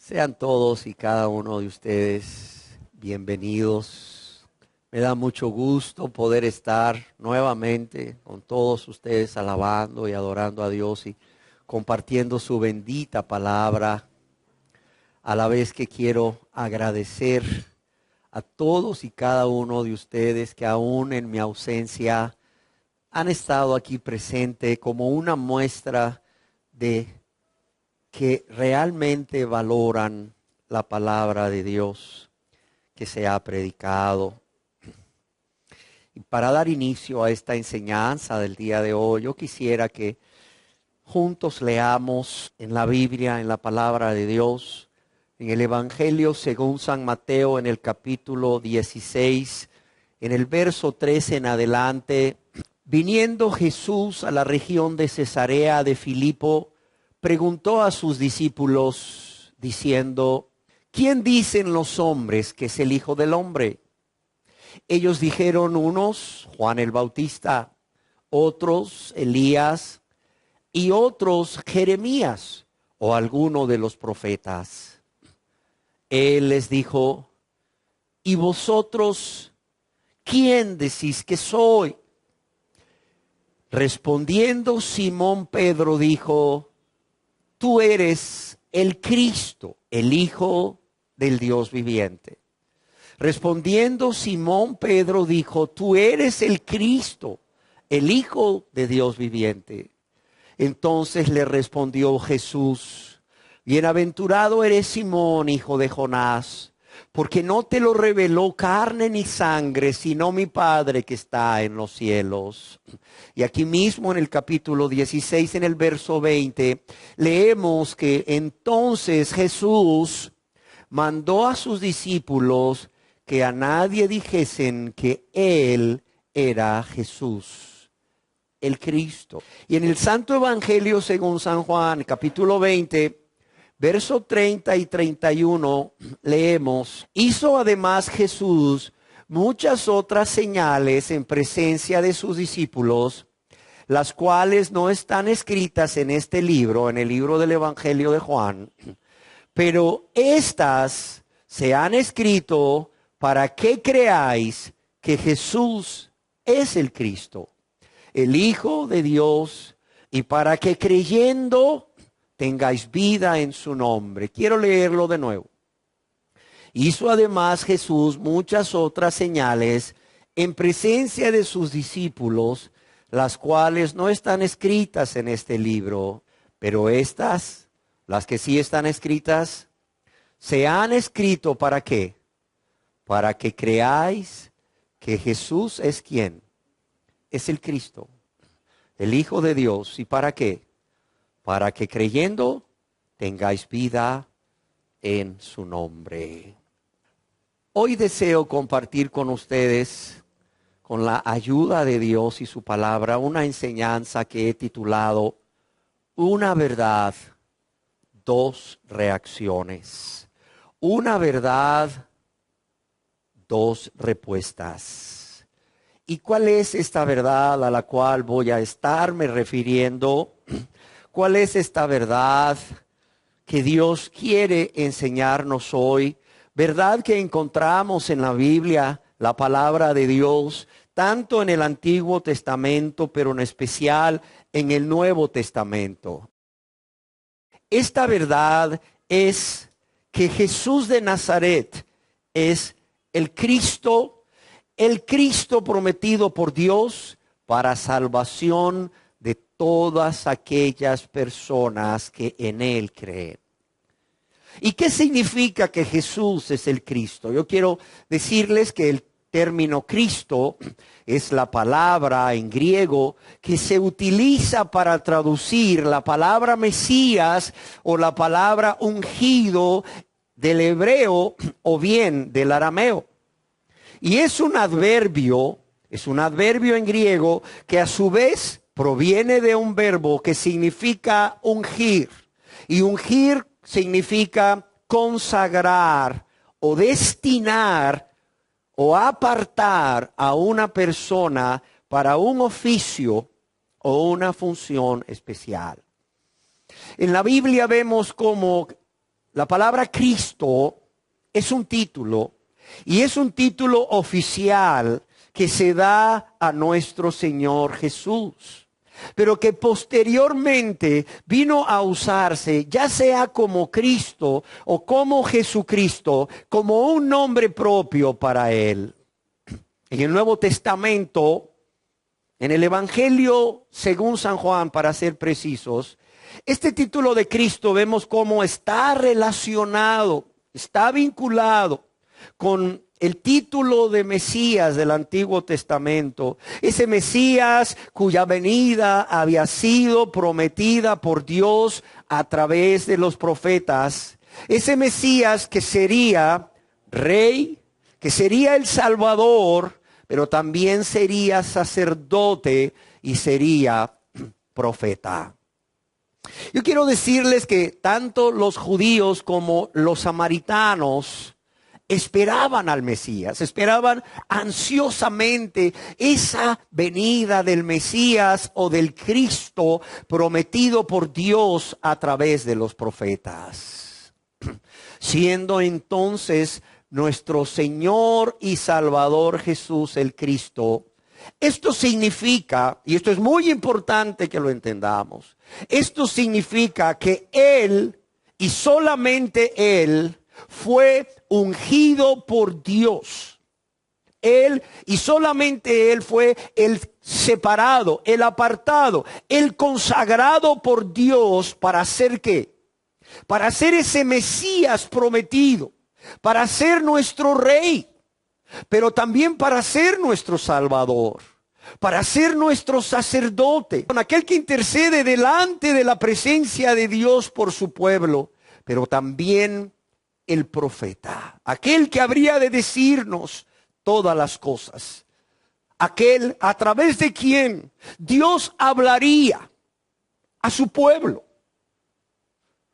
Sean todos y cada uno de ustedes bienvenidos. Me da mucho gusto poder estar nuevamente con todos ustedes alabando y adorando a Dios y compartiendo su bendita palabra. A la vez que quiero agradecer a todos y cada uno de ustedes que aún en mi ausencia han estado aquí presente como una muestra de que realmente valoran la palabra de Dios que se ha predicado. Y para dar inicio a esta enseñanza del día de hoy, yo quisiera que juntos leamos en la Biblia, en la palabra de Dios, en el Evangelio según San Mateo, en el capítulo 16, en el verso 13 en adelante. Viniendo Jesús a la región de Cesarea de Filipo, preguntó a sus discípulos diciendo: ¿quién dicen los hombres que es el Hijo del Hombre? Ellos dijeron unos, Juan el Bautista, otros Elías y otros Jeremías o alguno de los profetas. Él les dijo: ¿y vosotros quién decís que soy? Respondiendo Simón Pedro dijo: tú eres el Cristo, el Hijo del Dios viviente. Respondiendo Simón Pedro dijo: tú eres el Cristo, el Hijo de Dios viviente. Entonces le respondió Jesús: bienaventurado eres Simón, hijo de Jonás, porque no te lo reveló carne ni sangre, sino mi Padre que está en los cielos. Y aquí mismo en el capítulo 16, en el verso 20, leemos que entonces Jesús mandó a sus discípulos que a nadie dijesen que Él era Jesús, el Cristo. Y en el Santo Evangelio según San Juan, capítulo 20, verso 30 y 31, leemos: hizo además Jesús muchas otras señales en presencia de sus discípulos, las cuales no están escritas en este libro, en el libro del Evangelio de Juan, pero estas se han escrito para que creáis que Jesús es el Cristo, el Hijo de Dios, y para que creyendo tengáis vida en su nombre. Quiero leerlo de nuevo. Hizo además Jesús muchas otras señales en presencia de sus discípulos, las cuales no están escritas en este libro, pero estas, las que sí están escritas, se han escrito ¿para qué? Para que creáis que Jesús es ¿quién? Es el Cristo, el Hijo de Dios. ¿Y para qué? Para que creyendo tengáis vida en su nombre. Hoy deseo compartir con ustedes, con la ayuda de Dios y su palabra, una enseñanza que he titulado Una verdad, dos reacciones. Una verdad, dos respuestas. ¿Y cuál es esta verdad a la cual voy a estarme refiriendo? ¿Cuál es esta verdad que Dios quiere enseñarnos hoy? Verdad que encontramos en la Biblia, la palabra de Dios, tanto en el Antiguo Testamento, pero en especial en el Nuevo Testamento. Esta verdad es que Jesús de Nazaret es el Cristo prometido por Dios para salvación de todas aquellas personas que en Él creen. ¿Y qué significa que Jesús es el Cristo? Yo quiero decirles que el término Cristo es la palabra en griego que se utiliza para traducir la palabra Mesías o la palabra ungido del hebreo o bien del arameo. Y es un adverbio en griego que a su vez proviene de un verbo que significa ungir. Y ungir significa consagrar o destinar o apartar a una persona para un oficio o una función especial. En la Biblia vemos cómo La palabra Cristo es un título, y es un título oficial que se da a nuestro Señor Jesús, pero que posteriormente vino a usarse ya sea como Cristo o como Jesucristo, como un nombre propio para Él. En el Nuevo Testamento, en el Evangelio según San Juan, para ser precisos, este título de Cristo vemos cómo está relacionado, está vinculado con el título de Mesías del Antiguo Testamento. Ese Mesías cuya venida había sido prometida por Dios a través de los profetas. Ese Mesías que sería rey, que sería el Salvador, pero también sería sacerdote y sería profeta. Yo quiero decirles que tanto los judíos como los samaritanos esperaban al Mesías, esperaban ansiosamente esa venida del Mesías o del Cristo prometido por Dios a través de los profetas. Siendo entonces nuestro Señor y Salvador Jesús el Cristo, esto significa, y esto es muy importante que lo entendamos, esto significa que Él y solamente Él fue ungido por Dios. Él y solamente Él fue el separado, el apartado, el consagrado por Dios para hacer ¿qué? Para ser ese Mesías prometido, para ser nuestro Rey, pero también para ser nuestro Salvador, para ser nuestro sacerdote, aquel que intercede delante de la presencia de Dios por su pueblo, pero también el profeta, aquel que habría de decirnos todas las cosas, aquel a través de quien Dios hablaría a su pueblo,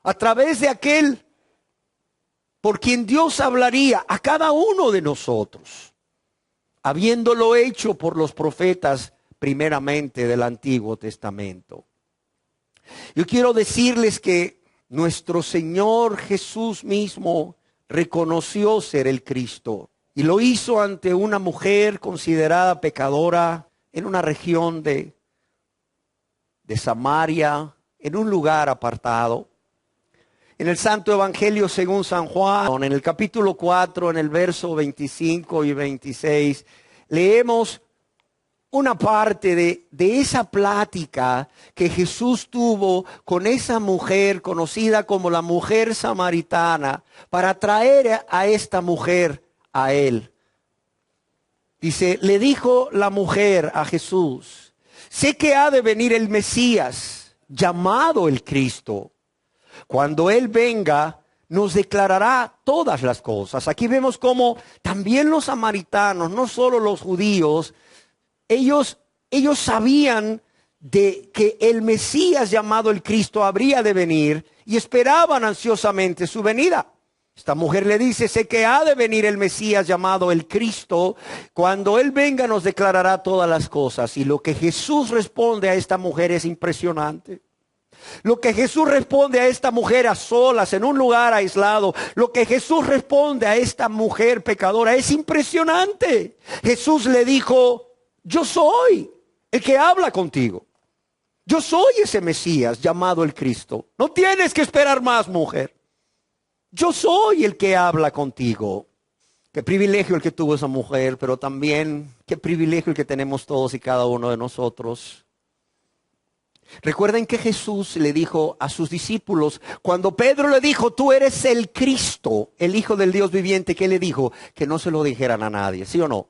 a través de aquel por quien Dios hablaría a cada uno de nosotros, habiéndolo hecho por los profetas primeramente del Antiguo Testamento. Yo quiero decirles que nuestro Señor Jesús mismo reconoció ser el Cristo y lo hizo ante una mujer considerada pecadora en una región de Samaria, en un lugar apartado. En el Santo Evangelio según San Juan, en el capítulo 4, en el verso 25 y 26, leemos una parte de esa plática que Jesús tuvo con esa mujer conocida como la mujer samaritana para traer a esta mujer a Él. Dice, le dijo la mujer a Jesús, sé que ha de venir el Mesías, llamado el Cristo. Cuando Él venga, nos declarará todas las cosas. Aquí vemos cómo también los samaritanos, no solo los judíos, ellos sabían de que el Mesías llamado el Cristo habría de venir y esperaban ansiosamente su venida. Esta mujer le dice, sé que ha de venir el Mesías llamado el Cristo. Cuando Él venga nos declarará todas las cosas. Y lo que Jesús responde a esta mujer es impresionante. Lo que Jesús responde a esta mujer a solas, en un lugar aislado, lo que Jesús responde a esta mujer pecadora es impresionante. Jesús le dijo, yo soy el que habla contigo. Yo soy ese Mesías llamado el Cristo. No tienes que esperar más, mujer. Yo soy el que habla contigo. Qué privilegio el que tuvo esa mujer, pero también qué privilegio el que tenemos todos y cada uno de nosotros. Recuerden que Jesús le dijo a sus discípulos, cuando Pedro le dijo, tú eres el Cristo, el Hijo del Dios viviente, ¿qué le dijo? Que no se lo dijeran a nadie, ¿sí o no?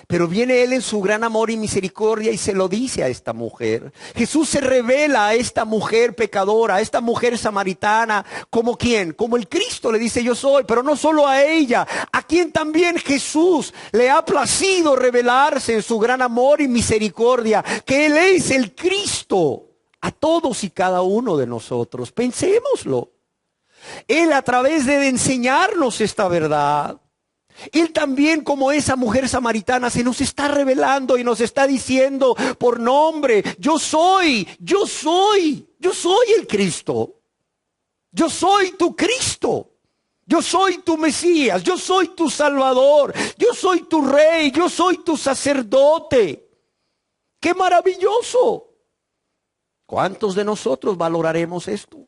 Pero viene Él en su gran amor y misericordia y se lo dice a esta mujer. Jesús se revela a esta mujer pecadora, a esta mujer samaritana, ¿como quién? Como el Cristo, le dice yo soy, pero no solo a ella, a quien también Jesús le ha placido revelarse en su gran amor y misericordia, que Él es el Cristo a todos y cada uno de nosotros. Pensémoslo. Él a través de enseñarnos esta verdad, Él también, como esa mujer samaritana, se nos está revelando y nos está diciendo por nombre, yo soy el Cristo. Yo soy tu Cristo. Yo soy tu Mesías. Yo soy tu Salvador. Yo soy tu Rey. Yo soy tu sacerdote. ¡Qué maravilloso! ¿Cuántos de nosotros valoraremos esto?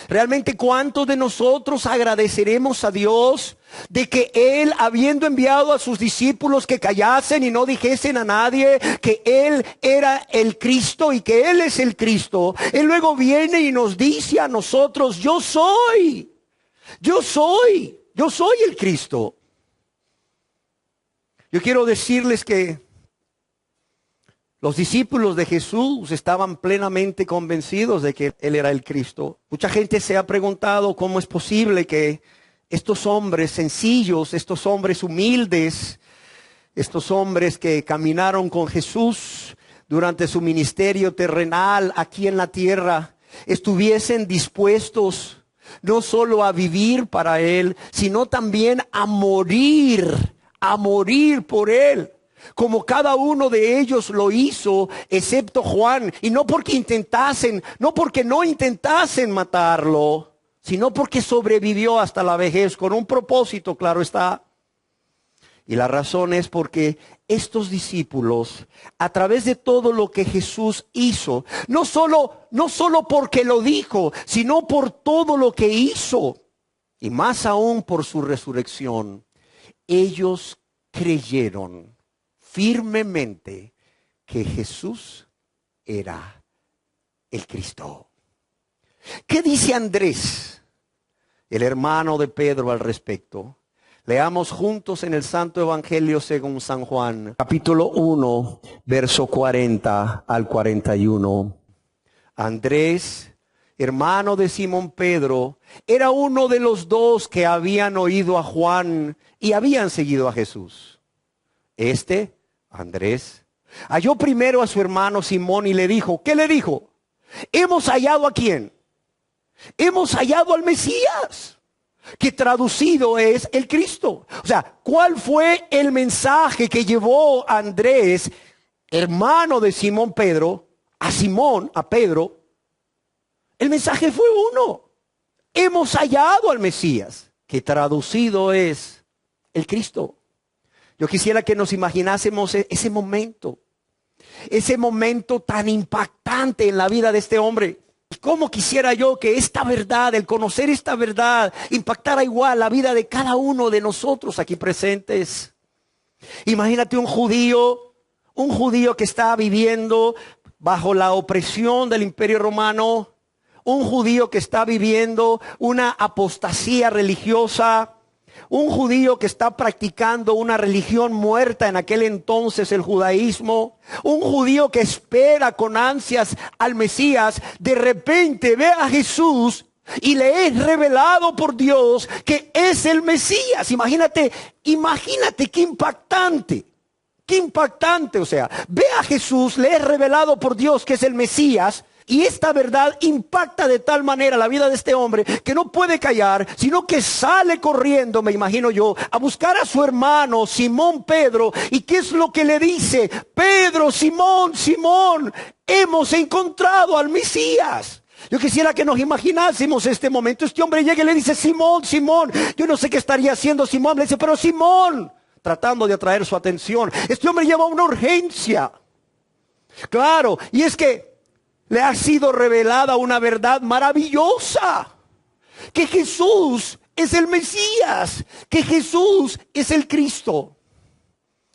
Realmente, ¿cuántos de nosotros agradeceremos a Dios de que Él, habiendo enviado a sus discípulos que callasen y no dijesen a nadie que Él era el Cristo y que Él es el Cristo, Él luego viene y nos dice a nosotros: yo soy el Cristo? Yo quiero decirles que los discípulos de Jesús estaban plenamente convencidos de que Él era el Cristo. Mucha gente se ha preguntado cómo es posible que estos hombres sencillos, estos hombres humildes, estos hombres que caminaron con Jesús durante su ministerio terrenal aquí en la tierra, estuviesen dispuestos no solo a vivir para Él, sino también a morir por Él. Como cada uno de ellos lo hizo, excepto Juan, y no porque no intentasen matarlo, sino porque sobrevivió hasta la vejez con un propósito, claro está. Y la razón es porque estos discípulos, a través de todo lo que Jesús hizo, no solo porque lo dijo, sino por todo lo que hizo, y más aún por su resurrección, ellos creyeron firmemente que Jesús era el Cristo. ¿Qué dice Andrés, el hermano de Pedro, al respecto? Leamos juntos en el Santo Evangelio según San Juan, capítulo 1, verso 40 al 41. Andrés, hermano de Simón Pedro, era uno de los dos que habían oído a Juan y habían seguido a Jesús. Andrés, halló primero a su hermano Simón y le dijo, ¿qué le dijo? ¿Hemos hallado a quién? Hemos hallado al Mesías, que traducido es el Cristo. O sea, ¿cuál fue el mensaje que llevó Andrés, hermano de Simón Pedro, a Pedro? El mensaje fue uno: hemos hallado al Mesías, que traducido es el Cristo. Yo quisiera que nos imaginásemos ese momento tan impactante en la vida de este hombre. ¿Cómo quisiera yo que esta verdad, el conocer esta verdad, impactara igual la vida de cada uno de nosotros aquí presentes? Imagínate un judío que está viviendo bajo la opresión del Imperio Romano, un judío que está viviendo una apostasía religiosa, un judío que está practicando una religión muerta en aquel entonces, el judaísmo. Un judío que espera con ansias al Mesías. De repente ve a Jesús y le es revelado por Dios que es el Mesías. Imagínate qué impactante. Qué impactante, o sea, ve a Jesús, le es revelado por Dios que es el Mesías. Y esta verdad impacta de tal manera la vida de este hombre que no puede callar, sino que sale corriendo, me imagino yo, a buscar a su hermano Simón Pedro. ¿Y qué es lo que le dice? Pedro, Simón, hemos encontrado al Mesías. Yo quisiera que nos imaginásemos este momento. Este hombre llega y le dice, Simón, yo no sé qué estaría haciendo Simón. Le dice, pero Simón, tratando de atraer su atención. Este hombre lleva una urgencia. Claro, y es que le ha sido revelada una verdad maravillosa: que Jesús es el Mesías, que Jesús es el Cristo.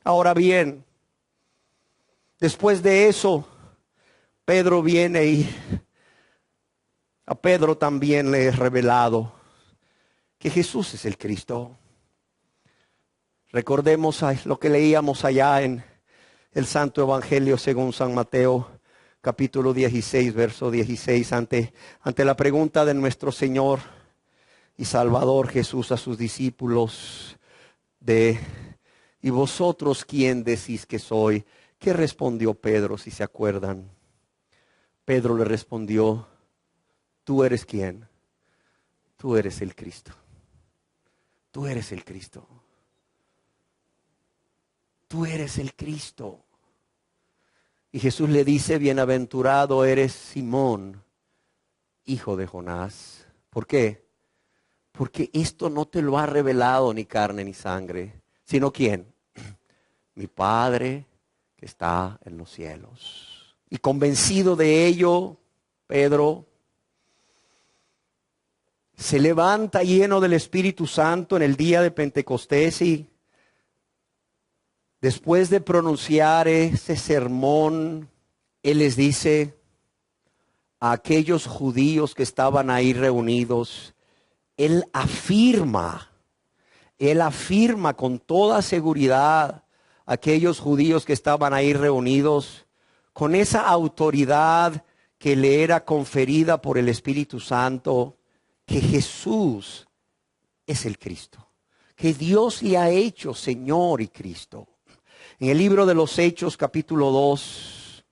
Ahora bien, después de eso, Pedro viene y a Pedro también le es revelado que Jesús es el Cristo. Recordemos lo que leíamos allá en el Santo Evangelio según San Mateo, capítulo 16, verso 16, ante la pregunta de nuestro Señor y Salvador Jesús a sus discípulos ¿y vosotros quién decís que soy? ¿Qué respondió Pedro, si se acuerdan? Pedro le respondió, ¿tú eres quién? Tú eres el Cristo. Tú eres el Cristo. Tú eres el Cristo. Y Jesús le dice, bienaventurado eres Simón, hijo de Jonás, ¿Por qué? Porque esto no te lo ha revelado ni carne ni sangre, sino ¿quién? Mi Padre que está en los cielos. Y convencido de ello, Pedro se levanta lleno del Espíritu Santo en el día de Pentecostés y después de pronunciar ese sermón, él les dice a aquellos judíos que estaban ahí reunidos, él afirma con toda seguridad a aquellos judíos que estaban ahí reunidos, con esa autoridad que le era conferida por el Espíritu Santo, que Jesús es el Cristo, que Dios le ha hecho Señor y Cristo. En el libro de los Hechos, capítulo 2,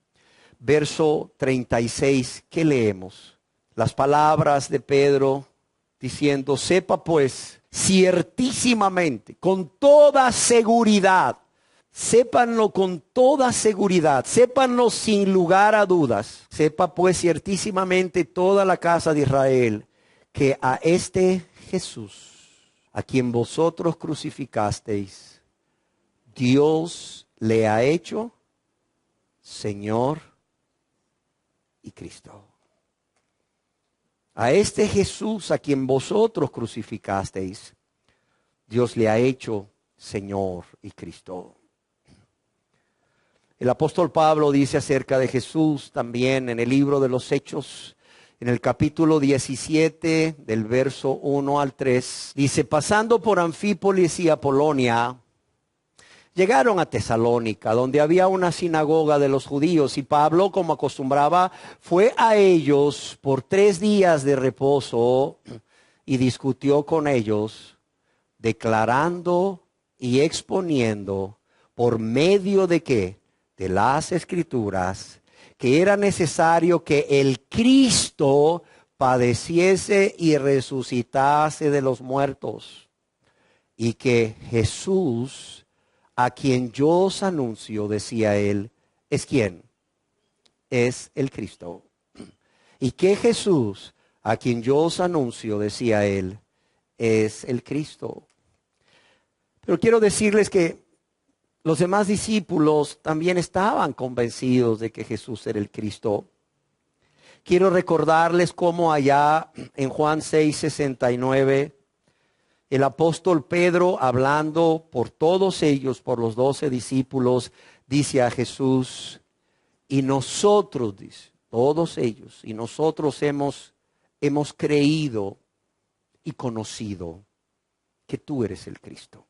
verso 36, ¿qué leemos? Las palabras de Pedro diciendo, sepa pues ciertísimamente, con toda seguridad, sépanlo con toda seguridad, sépanlo sin lugar a dudas, sepa pues ciertísimamente toda la casa de Israel, que a este Jesús, a quien vosotros crucificasteis, Dios le ha hecho Señor y Cristo. A este Jesús a quien vosotros crucificasteis, Dios le ha hecho Señor y Cristo. El apóstol Pablo dice acerca de Jesús también en el libro de los Hechos, en el capítulo 17, del verso 1 al 3, dice, pasando por Anfípolis y Apolonia, llegaron a Tesalónica, donde había una sinagoga de los judíos, y Pablo, como acostumbraba, fue a ellos por 3 días de reposo y discutió con ellos, declarando y exponiendo por medio de ¿qué? De las Escrituras, que era necesario que el Cristo padeciese y resucitase de los muertos, y que Jesús, a quien yo os anuncio, decía él, ¿es quién? Es el Cristo. Y que Jesús, a quien yo os anuncio, decía él, es el Cristo. Pero quiero decirles que los demás discípulos también estaban convencidos de que Jesús era el Cristo. Quiero recordarles cómo allá en Juan 6:69, el apóstol Pedro, hablando por todos ellos, por los 12 discípulos, dice a Jesús, y nosotros, dice, todos ellos, y nosotros hemos creído y conocido que tú eres el Cristo.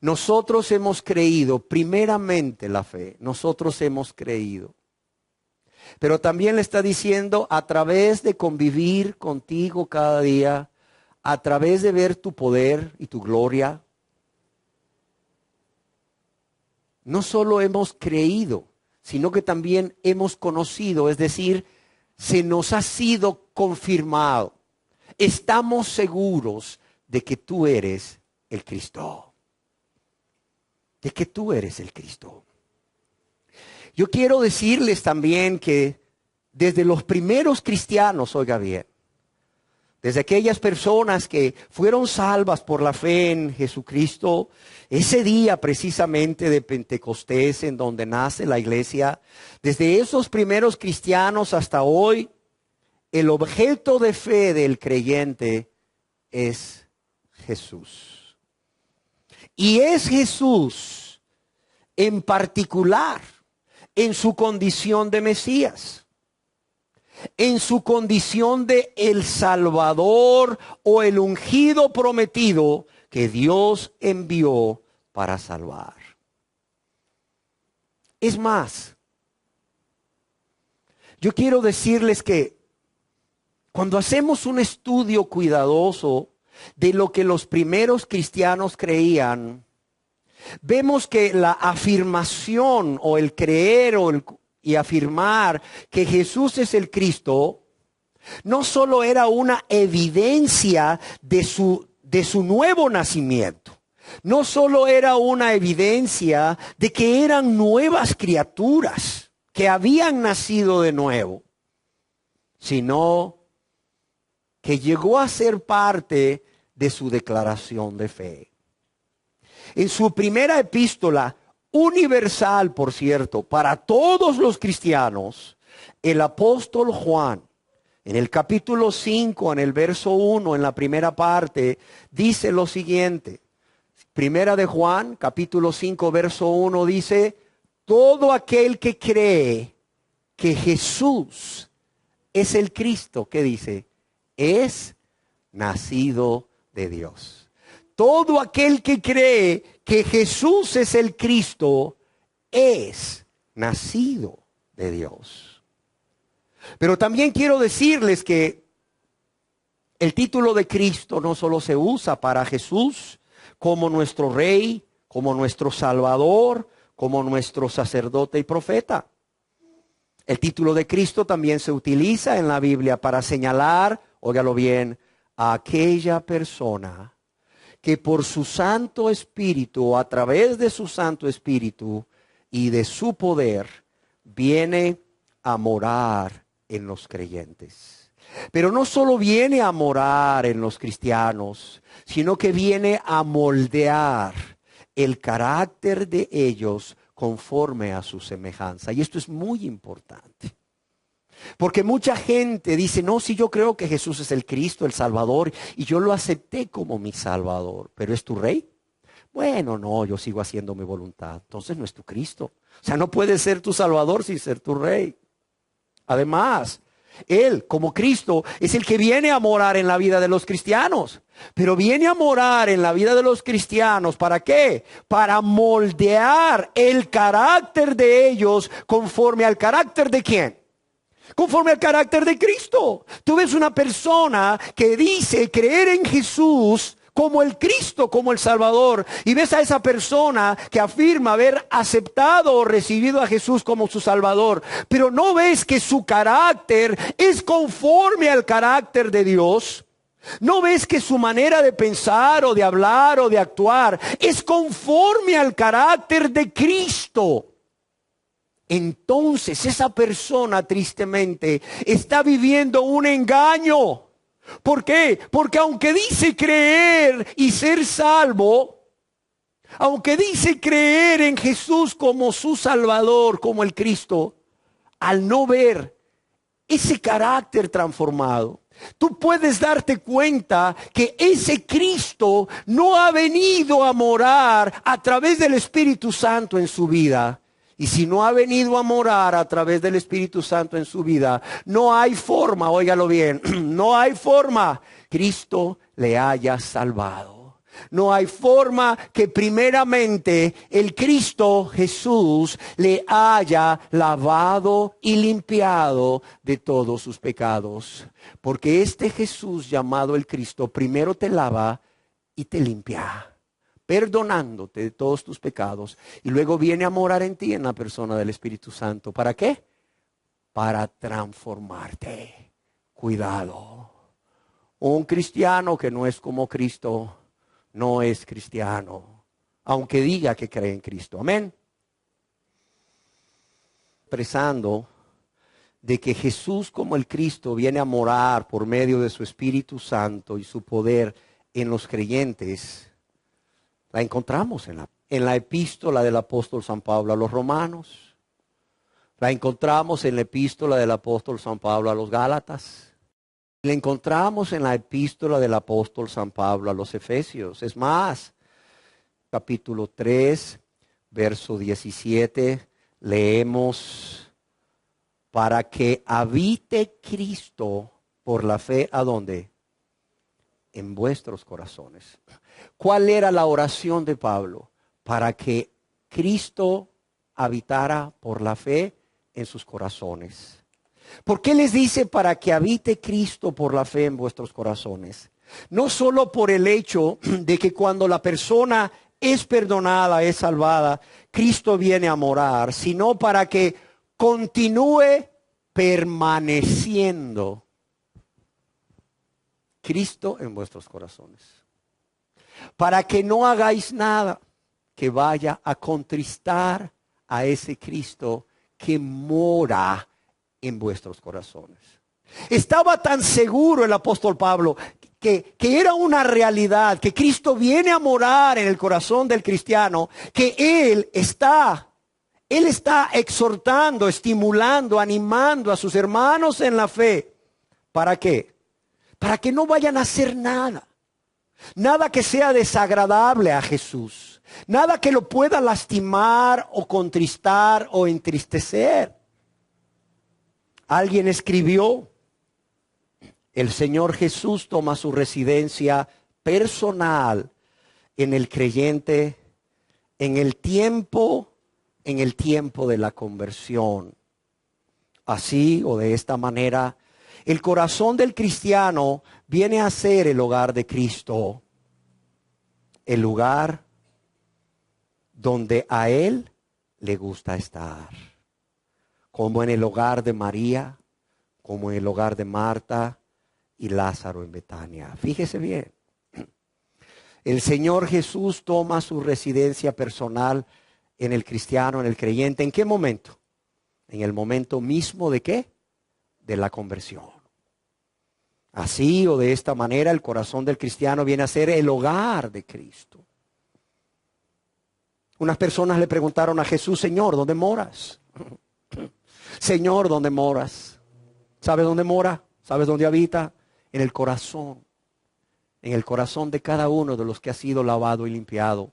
Nosotros hemos creído, primeramente la fe, nosotros hemos creído. Pero también le está diciendo, a través de convivir contigo cada día, a través de ver tu poder y tu gloria, no solo hemos creído, sino que también hemos conocido, es decir, se nos ha sido confirmado. Estamos seguros de que tú eres el Cristo. De que tú eres el Cristo. Yo quiero decirles también que desde los primeros cristianos, oiga bien, desde aquellas personas que fueron salvas por la fe en Jesucristo, ese día precisamente de Pentecostés en donde nace la iglesia, desde esos primeros cristianos hasta hoy, el objeto de fe del creyente es Jesús. Y es Jesús en particular en su condición de Mesías, en su condición de el Salvador o el ungido prometido que Dios envió para salvar. Es más, yo quiero decirles que cuando hacemos un estudio cuidadoso de lo que los primeros cristianos creían, vemos que la afirmación o el creer y afirmar que Jesús es el Cristo no solo era una evidencia de su nuevo nacimiento, no solo era una evidencia de que eran nuevas criaturas que habían nacido de nuevo, sino que llegó a ser parte de su declaración de fe. En su primera epístola, universal, por cierto, para todos los cristianos, el apóstol Juan, en el capítulo 5, en el verso 1, en la primera parte, dice lo siguiente. Primera de Juan, capítulo 5, verso 1, dice: todo aquel que cree que Jesús es el Cristo, ¿qué dice? Es nacido de Dios. Todo aquel que cree que Jesús es el Cristo es nacido de Dios. Pero también quiero decirles que el título de Cristo no solo se usa para Jesús como nuestro Rey, como nuestro Salvador, como nuestro sacerdote y profeta. El título de Cristo también se utiliza en la Biblia para señalar, óigalo bien, a aquella persona que por su Santo Espíritu, a través de su Santo Espíritu y de su poder, viene a morar en los creyentes. Pero no solo viene a morar en los cristianos, sino que viene a moldear el carácter de ellos conforme a su semejanza. Y esto es muy importante. Porque mucha gente dice: no, sí, yo creo que Jesús es el Cristo, el Salvador, y yo lo acepté como mi Salvador. ¿Pero es tu Rey? Bueno, no, yo sigo haciendo mi voluntad. Entonces no es tu Cristo. O sea, no puede ser tu Salvador sin ser tu Rey. Además, Él, como Cristo, es el que viene a morar en la vida de los cristianos. Pero viene a morar en la vida de los cristianos, ¿para qué? Para moldear el carácter de ellos conforme al carácter de ¿quién? Conforme al carácter de Cristo. Tú ves una persona que dice creer en Jesús como el Cristo, como el Salvador, y ves a esa persona que afirma haber aceptado o recibido a Jesús como su Salvador, pero no ves que su carácter es conforme al carácter de Dios. No ves que su manera de pensar o de hablar o de actuar es conforme al carácter de Cristo. Entonces esa persona tristemente está viviendo un engaño. ¿Por qué? Porque aunque dice creer y ser salvo, aunque dice creer en Jesús como su Salvador, como el Cristo, al no ver ese carácter transformado, tú puedes darte cuenta que ese Cristo no ha venido a morar a través del Espíritu Santo en su vida. Y si no ha venido a morar a través del Espíritu Santo en su vida, no hay forma, óigalo bien, no hay forma Cristo le haya salvado. No hay forma que primeramente el Cristo Jesús le haya lavado y limpiado de todos sus pecados. Porque este Jesús llamado el Cristo primero te lava y te limpia, perdonándote de todos tus pecados, y luego viene a morar en ti en la persona del Espíritu Santo. ¿Para qué? Para transformarte. Cuidado. Un cristiano que no es como Cristo no es cristiano, aunque diga que cree en Cristo. Amén. Expresando de que Jesús como el Cristo viene a morar por medio de su Espíritu Santo y su poder en los creyentes, la encontramos en la epístola del apóstol San Pablo a los romanos. La encontramos en la epístola del apóstol San Pablo a los gálatas. La encontramos en la epístola del apóstol San Pablo a los efesios. Es más, capítulo 3, verso 17, leemos: para que habite Cristo por la fe, ¿a dónde? En vuestros corazones. ¿Cuál era la oración de Pablo? Para que Cristo habitara por la fe en sus corazones. ¿Por qué les dice para que habite Cristo por la fe en vuestros corazones? No solo por el hecho de que cuando la persona es perdonada, es salvada, Cristo viene a morar, sino para que continúe permaneciendo Cristo en vuestros corazones. Para que no hagáis nada que vaya a contristar a ese Cristo que mora en vuestros corazones. Estaba tan seguro el apóstol Pablo que era una realidad, que Cristo viene a morar en el corazón del cristiano, que Él está exhortando, estimulando, animando a sus hermanos en la fe. ¿Para qué? Para que no vayan a hacer nada. Nada que sea desagradable a Jesús. Nada que lo pueda lastimar o contristar o entristecer. Alguien escribió: el Señor Jesús toma su residencia personal en el creyente en el tiempo de la conversión. Así o de esta manera, el corazón del cristiano viene a ser el hogar de Cristo, el lugar donde a Él le gusta estar, como en el hogar de María, como en el hogar de Marta y Lázaro en Betania. Fíjese bien, el Señor Jesús toma su residencia personal en el cristiano, en el creyente. ¿En qué momento? En el momento mismo ¿de qué? De la conversión. Así o de esta manera el corazón del cristiano viene a ser el hogar de Cristo. Unas personas le preguntaron a Jesús: Señor, ¿dónde moras? Señor, ¿dónde moras? ¿Sabes dónde mora? ¿Sabes dónde habita? En el corazón de cada uno de los que ha sido lavado y limpiado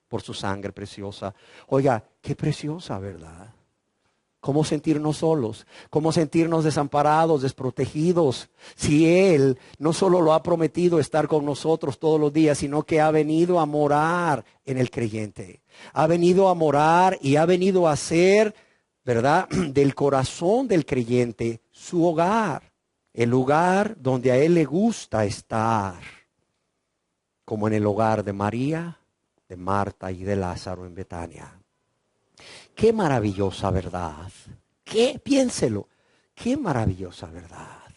por su sangre preciosa. Oiga, qué preciosa, ¿verdad? ¿Cómo sentirnos solos? ¿Cómo sentirnos desamparados, desprotegidos? Si Él no solo lo ha prometido estar con nosotros todos los días, sino que ha venido a morar en el creyente. Ha venido a morar y ha venido a ser, ¿verdad?, del corazón del creyente su hogar. El lugar donde a Él le gusta estar. Como en el hogar de María, de Marta y de Lázaro en Betania. Qué maravillosa verdad. Piénselo, qué maravillosa verdad.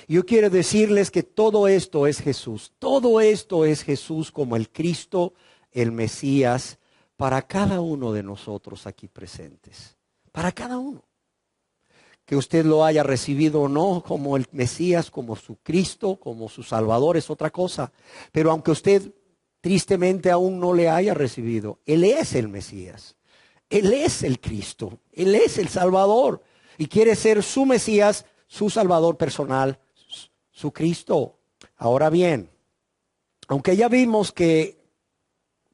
Yo quiero decirles que todo esto es Jesús. Todo esto es Jesús como el Cristo, el Mesías, para cada uno de nosotros aquí presentes. Para cada uno. Que usted lo haya recibido o no como el Mesías, como su Cristo, como su Salvador, es otra cosa. Pero aunque usted tristemente aún no le haya recibido, Él es el Mesías. Él es el Cristo. Él es el Salvador. Y quiere ser su Mesías, su Salvador personal, su Cristo. Ahora bien, aunque ya vimos que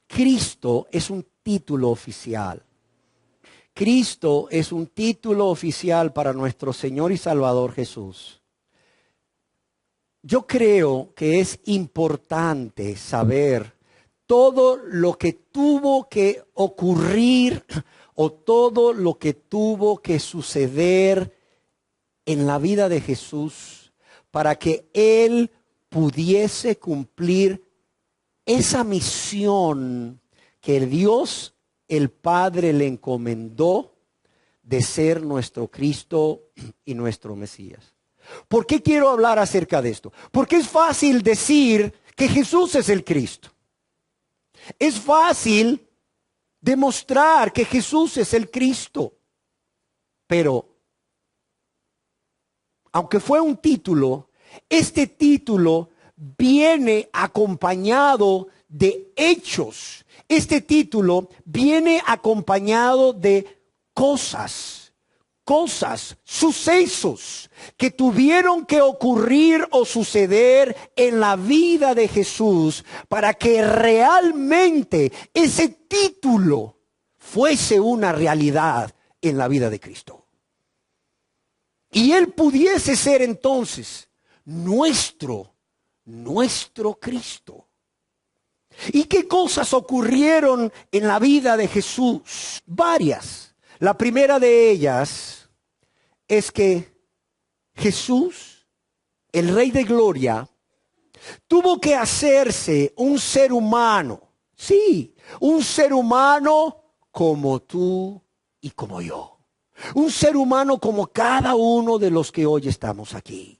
Cristo es un título oficial. Cristo es un título oficial para nuestro Señor y Salvador Jesús. Yo creo que es importante saber todo lo que tuvo que ocurrir o todo lo que tuvo que suceder en la vida de Jesús para que Él pudiese cumplir esa misión que Dios el Padre le encomendó de ser nuestro Cristo y nuestro Mesías. ¿Por qué quiero hablar acerca de esto? Porque es fácil decir que Jesús es el Cristo. Es fácil demostrar que Jesús es el Cristo. Pero, aunque fue un título, este título viene acompañado de hechos. Este título viene acompañado de cosas, sucesos que tuvieron que ocurrir o suceder en la vida de Jesús para que realmente ese título fuese una realidad en la vida de Cristo. Y Él pudiese ser entonces nuestro Cristo. ¿Y qué cosas ocurrieron en la vida de Jesús? Varias. La primera de ellas es que Jesús, el Rey de Gloria, tuvo que hacerse un ser humano. Sí, un ser humano como tú y como yo. Un ser humano como cada uno de los que hoy estamos aquí.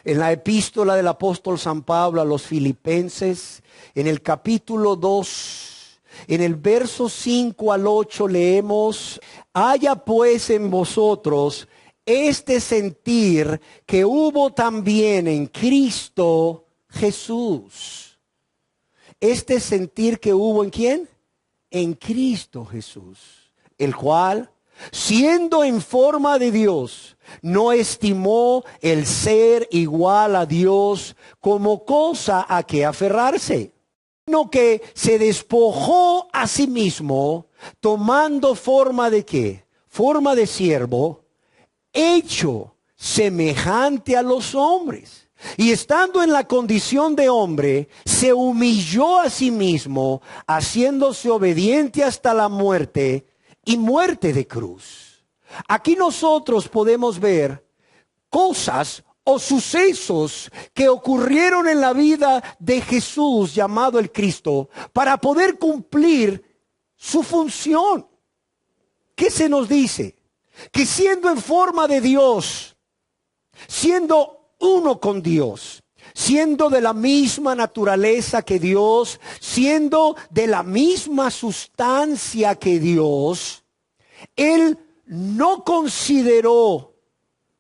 En la epístola del apóstol San Pablo a los Filipenses, en el capítulo 2, en el verso 5 al 8 leemos: haya pues en vosotros este sentir que hubo también en Cristo Jesús. Este sentir que hubo ¿en quién? En Cristo Jesús, el cual, siendo en forma de Dios, no estimó el ser igual a Dios como cosa a que aferrarse, sino que se despojó a sí mismo, tomando forma de ¿qué? Forma de siervo, hecho semejante a los hombres. Y estando en la condición de hombre, se humilló a sí mismo, haciéndose obediente hasta la muerte y muerte de cruz. Aquí nosotros podemos ver cosas o sucesos que ocurrieron en la vida de Jesús, llamado el Cristo, para poder cumplir su función. ¿Qué se nos dice? Que siendo en forma de Dios, siendo uno con Dios, siendo de la misma naturaleza que Dios, siendo de la misma sustancia que Dios, Él no consideró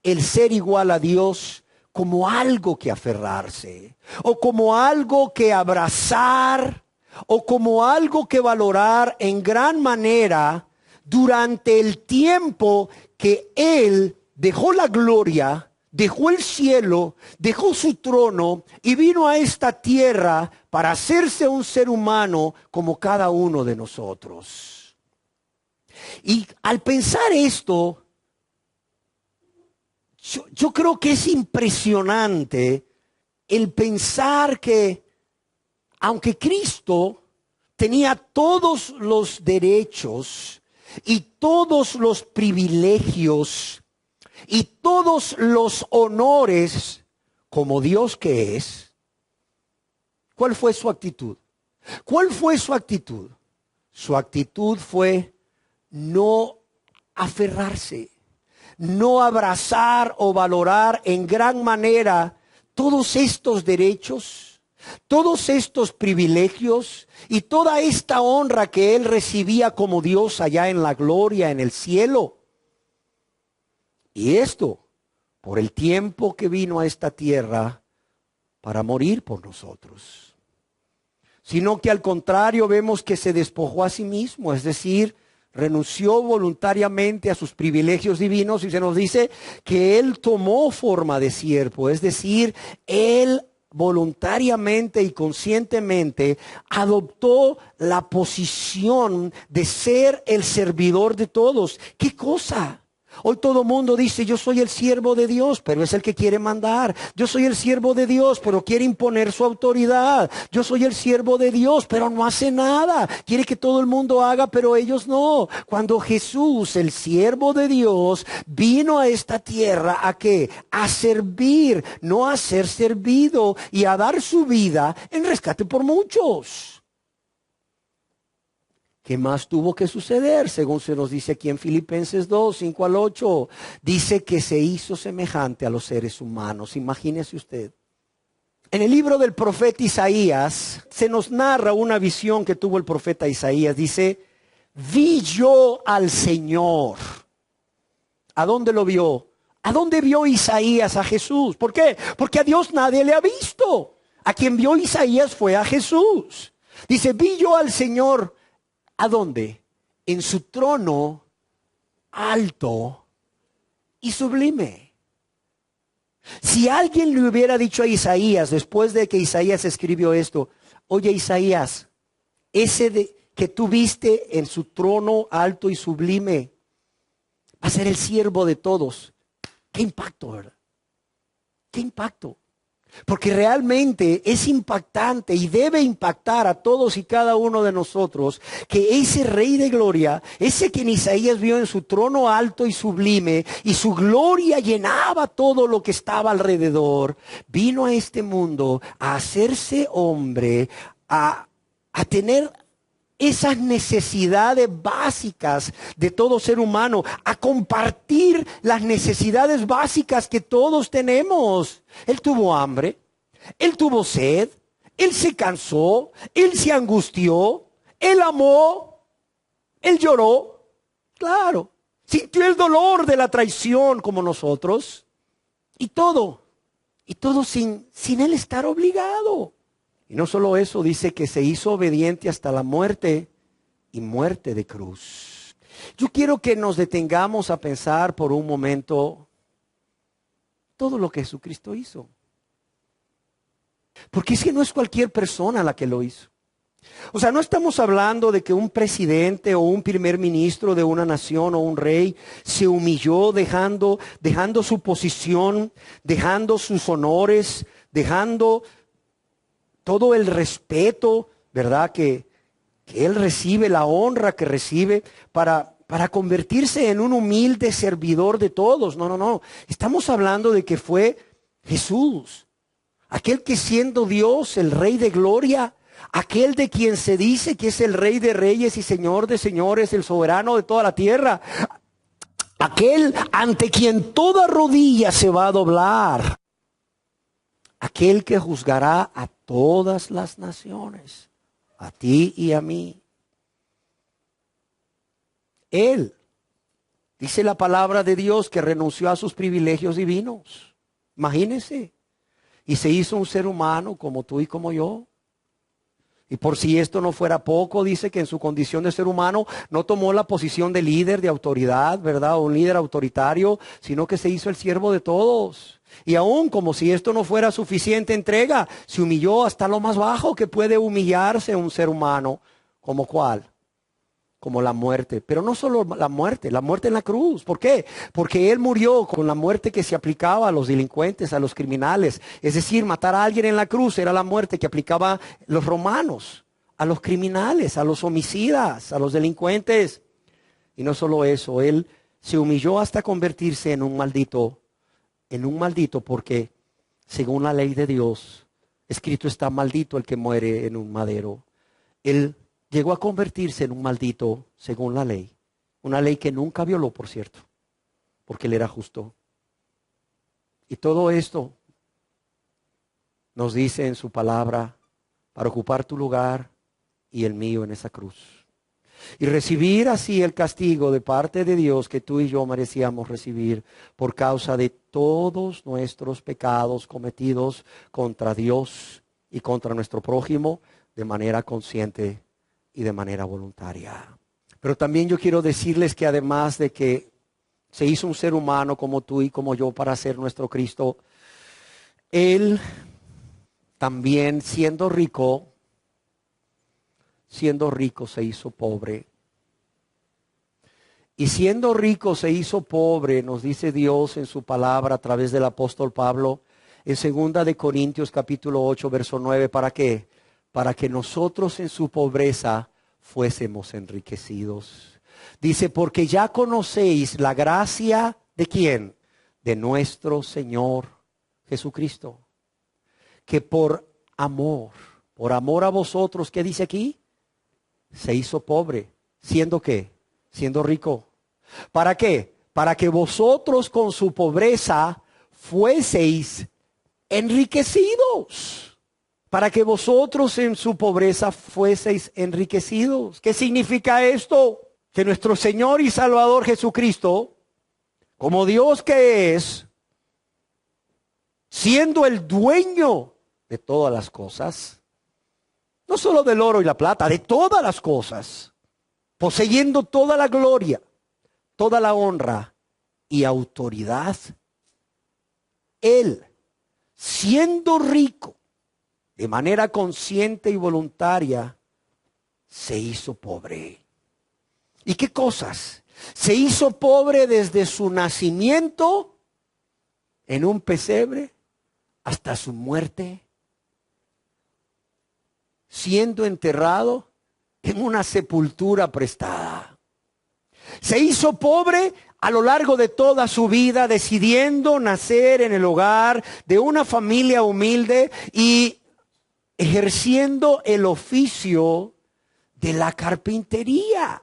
el ser igual a Dios como algo que aferrarse, o como algo que abrazar, o como algo que valorar en gran manera durante el tiempo que Él dejó la gloria, dejó el cielo, dejó su trono y vino a esta tierra para hacerse un ser humano como cada uno de nosotros. Y al pensar esto, yo creo que es impresionante el pensar que aunque Cristo tenía todos los derechos y todos los privilegios y todos los honores como Dios que es, ¿cuál fue su actitud? ¿Cuál fue su actitud? Su actitud fue no aferrarse, no abrazar o valorar en gran manera todos estos derechos, todos estos privilegios y toda esta honra que Él recibía como Dios allá en la gloria, en el cielo. Y esto por el tiempo que vino a esta tierra para morir por nosotros. Sino que al contrario vemos que se despojó a sí mismo, es decir, renunció voluntariamente a sus privilegios divinos y se nos dice que Él tomó forma de siervo, es decir, Él voluntariamente y conscientemente adoptó la posición de ser el servidor de todos. ¿Qué cosa? Hoy todo mundo dice, yo soy el siervo de Dios, pero es el que quiere mandar. Yo soy el siervo de Dios, pero quiere imponer su autoridad. Yo soy el siervo de Dios, pero no hace nada. Quiere que todo el mundo haga, pero ellos no. Cuando Jesús, el siervo de Dios, vino a esta tierra, ¿a qué? A servir, no a ser servido y a dar su vida en rescate por muchos. ¿Qué más tuvo que suceder? Según se nos dice aquí en Filipenses 2, 5 al 8, dice que se hizo semejante a los seres humanos. Imagínese usted. En el libro del profeta Isaías se nos narra una visión que tuvo el profeta Isaías. Dice, vi yo al Señor. ¿A dónde lo vio? ¿A dónde vio Isaías a Jesús? ¿Por qué? Porque a Dios nadie le ha visto. A quien vio Isaías fue a Jesús. Dice, vi yo al Señor. ¿A dónde? En su trono alto y sublime. Si alguien le hubiera dicho a Isaías, después de que Isaías escribió esto, oye Isaías, ese que tú viste en su trono alto y sublime, va a ser el siervo de todos. ¿Qué impacto, verdad? ¿Qué impacto? Porque realmente es impactante y debe impactar a todos y cada uno de nosotros que ese Rey de Gloria, ese que Isaías vio en su trono alto y sublime y su gloria llenaba todo lo que estaba alrededor, vino a este mundo a hacerse hombre, a tener esas necesidades básicas de todo ser humano, a compartir las necesidades básicas que todos tenemos. Él tuvo hambre, Él tuvo sed, Él se cansó, Él se angustió, Él amó, Él lloró. Claro, Sintió el dolor de la traición como nosotros. Y todo sin él estar obligado. Y no solo eso, dice que se hizo obediente hasta la muerte y muerte de cruz. Yo quiero que nos detengamos a pensar por un momento todo lo que Jesucristo hizo. Porque es que no es cualquier persona la que lo hizo. O sea, no estamos hablando de que un presidente o un primer ministro de una nación o un rey se humilló dejando su posición, dejando sus honores, dejando todo el respeto, ¿verdad? Que él recibe, la honra que recibe para convertirse en un humilde servidor de todos. No. Estamos hablando de que fue Jesús, aquel que siendo Dios, el Rey de gloria, aquel de quien se dice que es el Rey de reyes y Señor de señores, el soberano de toda la tierra, aquel ante quien toda rodilla se va a doblar, aquel que juzgará a todas las naciones, a ti y a mí. Él, dice la palabra de Dios, que renunció a sus privilegios divinos. Imagínense. Y se hizo un ser humano como tú y como yo. Y por si esto no fuera poco, dice que en su condición de ser humano no tomó la posición de líder, de autoridad, ¿verdad? O un líder autoritario, sino que se hizo el siervo de todos. Y aún como si esto no fuera suficiente entrega, se humilló hasta lo más bajo que puede humillarse un ser humano. ¿Como cuál? Como la muerte. Pero no solo la muerte en la cruz. ¿Por qué? Porque Él murió con la muerte que se aplicaba a los delincuentes, a los criminales. Es decir, matar a alguien en la cruz era la muerte que aplicaba los romanos a los criminales, a los homicidas, a los delincuentes. Y no solo eso, Él se humilló hasta convertirse en un maldito porque según la ley de Dios, escrito está: maldito el que muere en un madero. Él llegó a convertirse en un maldito según la ley. Una ley que nunca violó, por cierto, porque Él era justo. Y todo esto nos dice en su palabra para ocupar tu lugar y el mío en esa cruz. Y recibir así el castigo de parte de Dios que tú y yo merecíamos recibir por causa de todos nuestros pecados cometidos contra Dios y contra nuestro prójimo de manera consciente y de manera voluntaria. Pero también yo quiero decirles que además de que se hizo un ser humano como tú y como yo para ser nuestro Cristo, Él también siendo rico se hizo pobre. Y siendo rico se hizo pobre, nos dice Dios en su palabra a través del apóstol Pablo en 2 de Corintios capítulo 8 verso 9. ¿Para qué? Para que nosotros en su pobreza fuésemos enriquecidos. Dice, porque ya conocéis la gracia ¿de quién? De nuestro Señor Jesucristo, que por amor a vosotros, ¿qué dice aquí? Se hizo pobre. ¿Siendo qué? Siendo rico. ¿Para qué? Para que vosotros con su pobreza fueseis enriquecidos. Para que vosotros en su pobreza fueseis enriquecidos. ¿Qué significa esto? Que nuestro Señor y Salvador Jesucristo, como Dios que es, siendo el dueño de todas las cosas, no solo del oro y la plata, de todas las cosas, poseyendo toda la gloria, toda la honra y autoridad, Él, siendo rico, de manera consciente y voluntaria, se hizo pobre. ¿Y qué cosas? Se hizo pobre desde su nacimiento en un pesebre hasta su muerte, siendo enterrado en una sepultura prestada. Se hizo pobre a lo largo de toda su vida, decidiendo nacer en el hogar de una familia humilde y ejerciendo el oficio de la carpintería.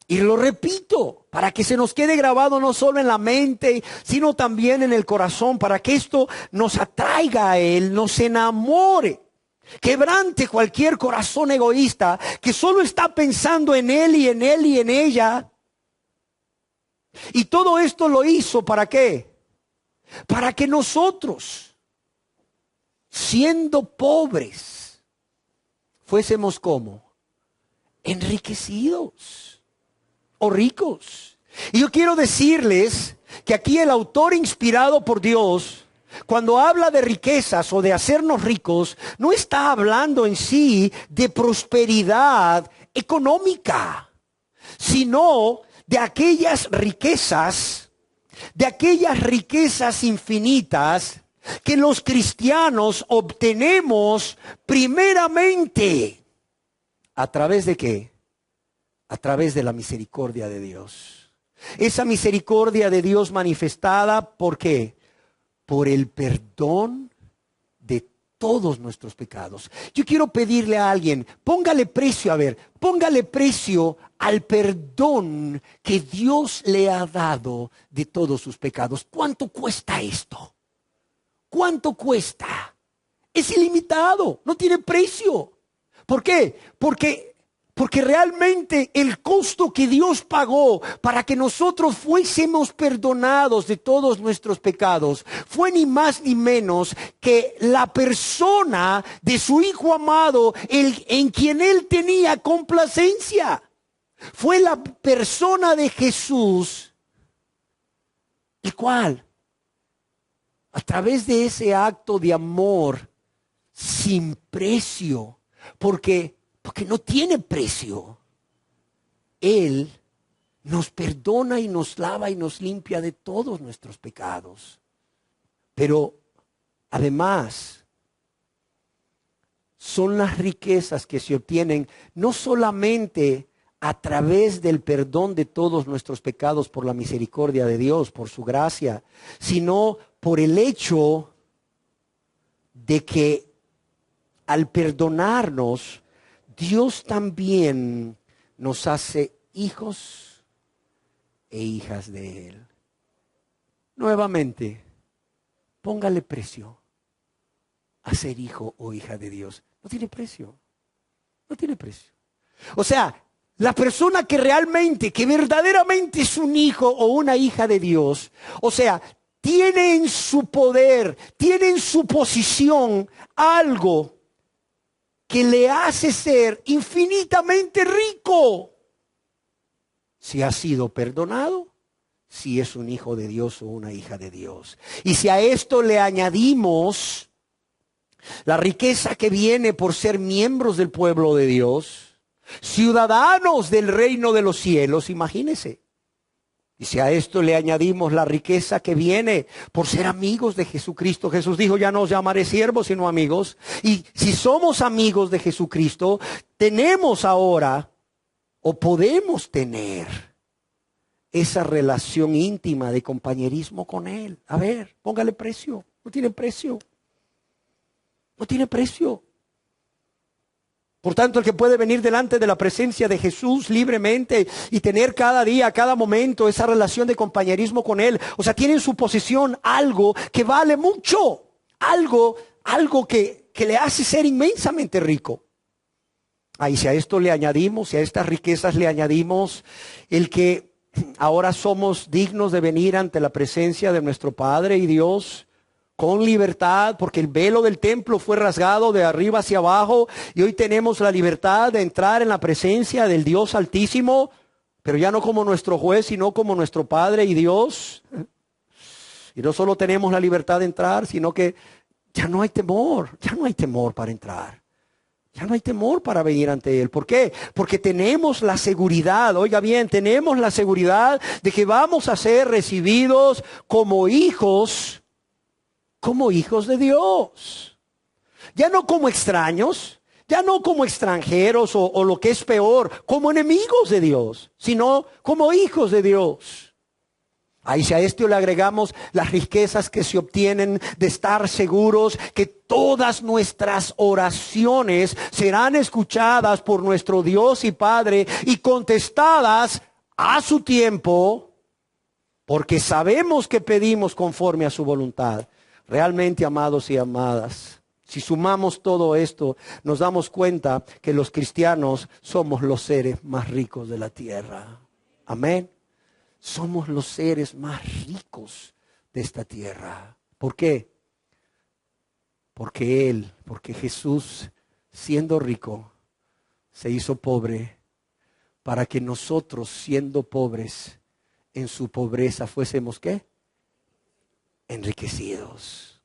Y lo repito, para que se nos quede grabado no solo en la mente, sino también en el corazón, para que esto nos atraiga a Él, nos enamore, quebrante cualquier corazón egoísta que solo está pensando en Él y en Él y en ella. Y todo esto lo hizo ¿para qué? Para que nosotros, siendo pobres, fuésemos como enriquecidos o ricos. Y yo quiero decirles que aquí el autor inspirado por Dios, cuando habla de riquezas o de hacernos ricos, no está hablando en sí de prosperidad económica, sino de aquellas riquezas infinitas que los cristianos obtenemos primeramente. ¿A través de qué? A través de la misericordia de Dios. Esa misericordia de Dios manifestada, ¿por qué? Por el perdón de todos nuestros pecados. Yo quiero pedirle a alguien, póngale precio al perdón que Dios le ha dado de todos sus pecados. ¿Cuánto cuesta esto? ¿Cuánto cuesta? Es ilimitado, no tiene precio. ¿Por qué? Porque realmente el costo que Dios pagó para que nosotros fuésemos perdonados de todos nuestros pecados fue ni más ni menos que la persona de su Hijo amado, en quien Él tenía complacencia. Fue la persona de Jesús, el cual, a través de ese acto de amor sin precio, porque no tiene precio, Él nos perdona y nos lava y nos limpia de todos nuestros pecados. Pero además, son las riquezas que se obtienen no solamente a través del perdón de todos nuestros pecados por la misericordia de Dios, por su gracia, sino por el hecho de que al perdonarnos, Dios también nos hace hijos e hijas de Él. Nuevamente, póngale precio a ser hijo o hija de Dios. No tiene precio. No tiene precio. O sea, la persona que verdaderamente es un hijo o una hija de Dios, o sea, tiene en su poder, tiene en su posición algo que le hace ser infinitamente rico. Si ha sido perdonado, si es un hijo de Dios o una hija de Dios. Y si a esto le añadimos la riqueza que viene por ser miembros del pueblo de Dios, ciudadanos del reino de los cielos, imagínese. Y si a esto le añadimos la riqueza que viene por ser amigos de Jesucristo. Jesús dijo, ya no os llamaré siervos sino amigos. Y si somos amigos de Jesucristo, tenemos ahora o podemos tener esa relación íntima de compañerismo con Él. A ver, póngale precio. No tiene precio. No tiene precio. Por tanto, el que puede venir delante de la presencia de Jesús libremente y tener cada día, cada momento esa relación de compañerismo con Él, o sea, tiene en su posesión algo que vale mucho, algo que le hace ser inmensamente rico. Y si a esto le añadimos, si a estas riquezas le añadimos el que ahora somos dignos de venir ante la presencia de nuestro Padre y Dios, con libertad, porque el velo del templo fue rasgado de arriba hacia abajo y hoy tenemos la libertad de entrar en la presencia del Dios Altísimo, pero ya no como nuestro juez, sino como nuestro Padre y Dios. Y no solo tenemos la libertad de entrar, sino que ya no hay temor para entrar. Ya no hay temor para venir ante Él. ¿Por qué? Porque tenemos la seguridad, oiga bien, tenemos la seguridad de que vamos a ser recibidos como hijos de Dios. Ya no como extraños, ya no como extranjeros o lo que es peor, como enemigos de Dios, sino como hijos de Dios. Si a esto le agregamos las riquezas que se obtienen de estar seguros que todas nuestras oraciones serán escuchadas por nuestro Dios y Padre y contestadas a su tiempo, porque sabemos que pedimos conforme a su voluntad. Realmente, amados y amadas, si sumamos todo esto, nos damos cuenta que los cristianos somos los seres más ricos de la tierra. Amén. somos los seres más ricos de esta tierra. ¿Por qué? Porque Jesús, siendo rico, se hizo pobre para que nosotros, siendo pobres, en su pobreza fuésemos, ¿qué? Enriquecidos.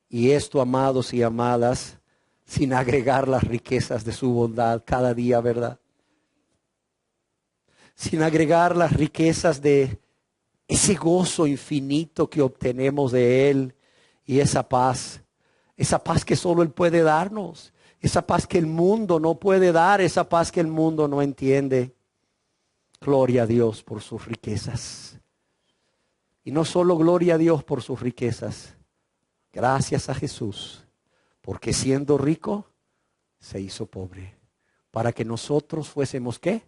Y esto, amados y amadas, sin agregar las riquezas de su bondad cada día, ¿verdad? Sin agregar las riquezas de ese gozo infinito que obtenemos de Él y esa paz que solo Él puede darnos, esa paz que el mundo no puede dar, esa paz que el mundo no entiende. Gloria a Dios por sus riquezas. Y no solo gloria a Dios por sus riquezas, gracias a Jesús, porque siendo rico, se hizo pobre, para que nosotros fuésemos, ¿qué?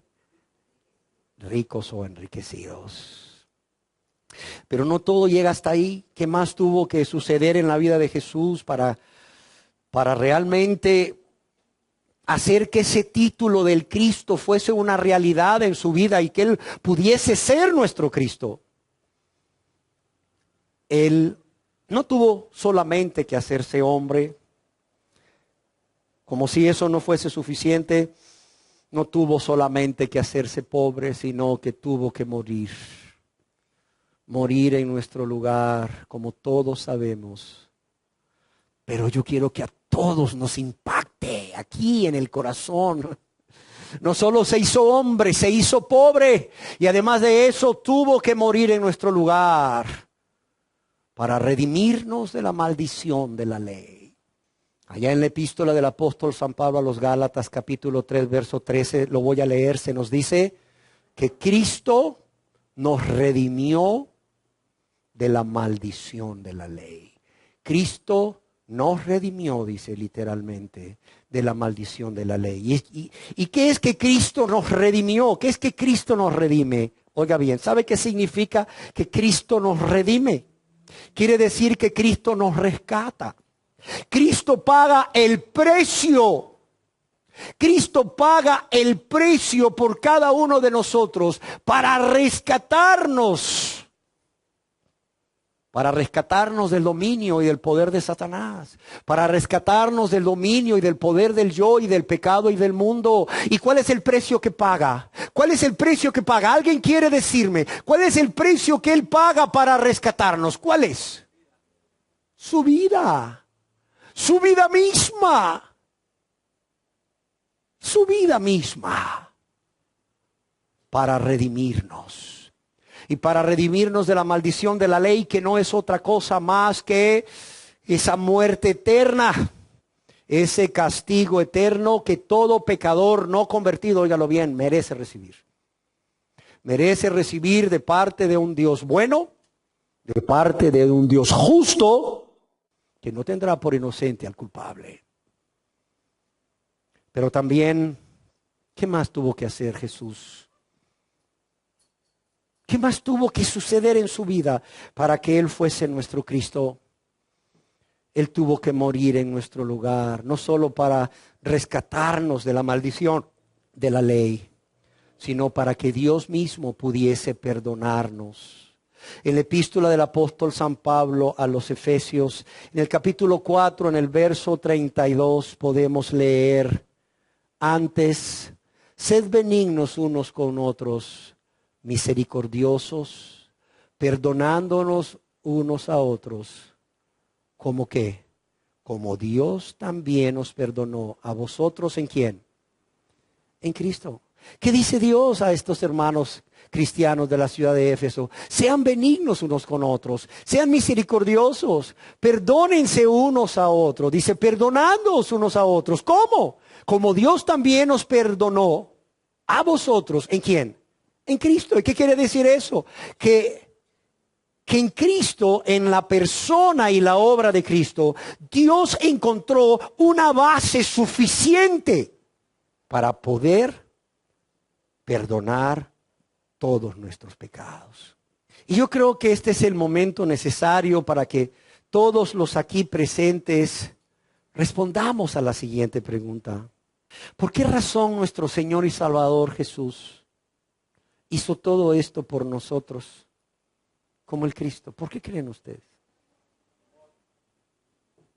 Ricos o enriquecidos. Pero no todo llega hasta ahí. ¿Qué más tuvo que suceder en la vida de Jesús para realmente hacer que ese título del Cristo fuese una realidad en su vida y que Él pudiese ser nuestro Cristo? Él no tuvo solamente que hacerse hombre, como si eso no fuese suficiente. No tuvo solamente que hacerse pobre, sino que tuvo que morir. Morir en nuestro lugar, como todos sabemos. Pero yo quiero que a todos nos impacte aquí en el corazón. No solo se hizo hombre, se hizo pobre. Y además de eso, tuvo que morir en nuestro lugar para redimirnos de la maldición de la ley. Allá en la epístola del apóstol San Pablo a los Gálatas, capítulo 3, verso 13, lo voy a leer, se nos dice que Cristo nos redimió de la maldición de la ley. Cristo nos redimió, dice literalmente, de la maldición de la ley. ¿Y qué es que Cristo nos redimió? ¿Qué es que Cristo nos redime? Oiga bien, ¿sabe qué significa que Cristo nos redime? Quiere decir que Cristo nos rescata. Cristo paga el precio. Cristo paga el precio por cada uno de nosotros para rescatarnos. Para rescatarnos del dominio y del poder de Satanás. Para rescatarnos del dominio y del poder del yo y del pecado y del mundo. ¿Y cuál es el precio que paga? ¿Cuál es el precio que paga? ¿Alguien quiere decirme cuál es el precio que Él paga para rescatarnos? ¿Cuál es? Su vida. Su vida misma. Su vida misma. Para redimirnos. Y para redimirnos de la maldición de la ley, que no es otra cosa más que esa muerte eterna. Ese castigo eterno que todo pecador no convertido, óigalo bien, merece recibir. Merece recibir de parte de un Dios bueno, de parte de un Dios justo, que no tendrá por inocente al culpable. Pero también, ¿qué más tuvo que hacer Jesús? ¿Qué más tuvo que suceder en su vida para que Él fuese nuestro Cristo? Él tuvo que morir en nuestro lugar, no solo para rescatarnos de la maldición de la ley, sino para que Dios mismo pudiese perdonarnos. En la epístola del apóstol San Pablo a los Efesios, en el capítulo 4, en el verso 32, podemos leer: antes, sed benignos unos con otros, misericordiosos, perdonándonos unos a otros. ¿Cómo qué? Como Dios también os perdonó a vosotros, ¿en quién? En Cristo. ¿Qué dice Dios a estos hermanos cristianos de la ciudad de Éfeso? Sean benignos unos con otros, sean misericordiosos, perdónense unos a otros. Dice, perdonándoos unos a otros. ¿Cómo? Como Dios también os perdonó a vosotros. ¿En quién? En Cristo. ¿Y qué quiere decir eso? Que en Cristo, en la persona y la obra de Cristo, Dios encontró una base suficiente para poder perdonar todos nuestros pecados. Y yo creo que este es el momento necesario para que todos los aquí presentes respondamos a la siguiente pregunta. ¿Por qué razón nuestro Señor y Salvador Jesús hizo todo esto por nosotros, como el Cristo? ¿Por qué creen ustedes?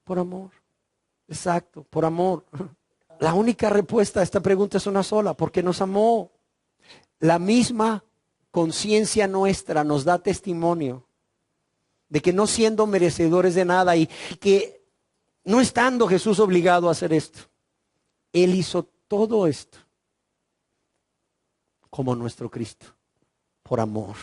Por amor. Exacto, por amor. La única respuesta a esta pregunta es una sola: porque nos amó. La misma conciencia nuestra nos da testimonio de que no siendo merecedores de nada y que no estando Jesús obligado a hacer esto, Él hizo todo esto como nuestro Cristo, por amor.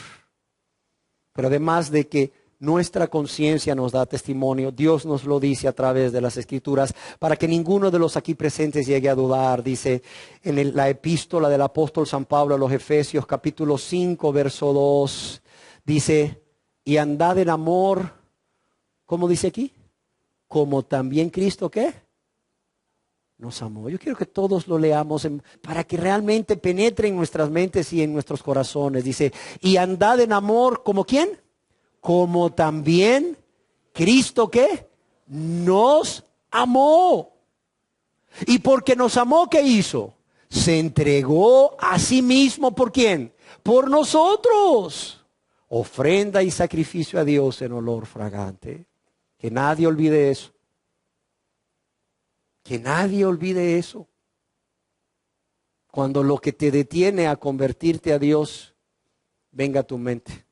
Pero además de que nuestra conciencia nos da testimonio, Dios nos lo dice a través de las Escrituras, para que ninguno de los aquí presentes llegue a dudar. Dice en la epístola del apóstol San Pablo a los Efesios, capítulo 5, verso 2, dice: y andad en amor, ¿cómo dice aquí? Como también Cristo, ¿qué? Nos amó. Yo quiero que todos lo leamos para que realmente penetre en nuestras mentes y en nuestros corazones. Dice: y andad en amor, ¿como quién? Como también Cristo, ¿qué? Nos amó. Y porque nos amó, ¿qué hizo? Se entregó a sí mismo, ¿por quién? Por nosotros. Ofrenda y sacrificio a Dios en olor fragante. Que nadie olvide eso. Que nadie olvide eso. Cuando lo que te detiene a convertirte a Dios venga a tu mente.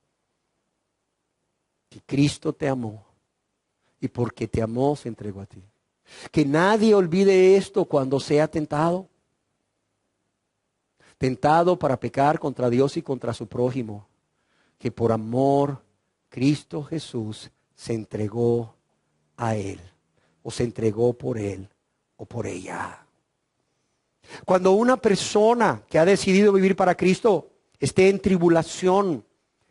Que Cristo te amó y porque te amó se entregó a ti. Que nadie olvide esto cuando sea tentado. Tentado para pecar contra Dios y contra su prójimo. Que por amor Cristo Jesús se entregó a Él o se entregó por Él o por ella. Cuando una persona que ha decidido vivir para Cristo esté en tribulación,